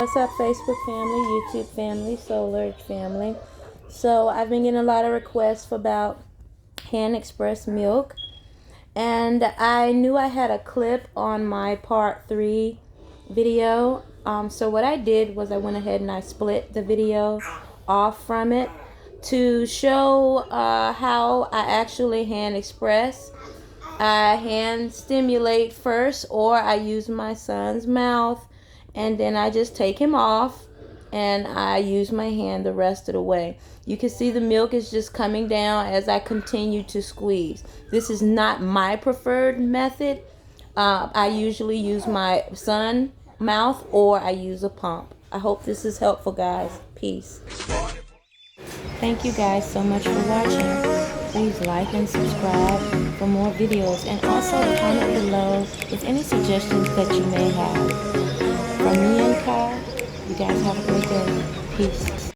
What's up, Facebook family, YouTube family, Solar family? So I've been getting a lot of requests about hand express milk, and I knew I had a clip on my part 3 video. So what I did was I went ahead and I split the video off from it to show how I actually hand express. I hand stimulate first, or I use my son's mouth, and then I just take him off and I use my hand the rest of the way. You can see the milk is just coming down as I continue to squeeze. This is not my preferred method. I usually use my son mouth, or I use a pump. I hope this is helpful, guys. Peace. Thank you guys so much for watching. Please like and subscribe for more videos, and also comment below with any suggestions that you may have. From me and Kyle, you guys have a great day. Peace.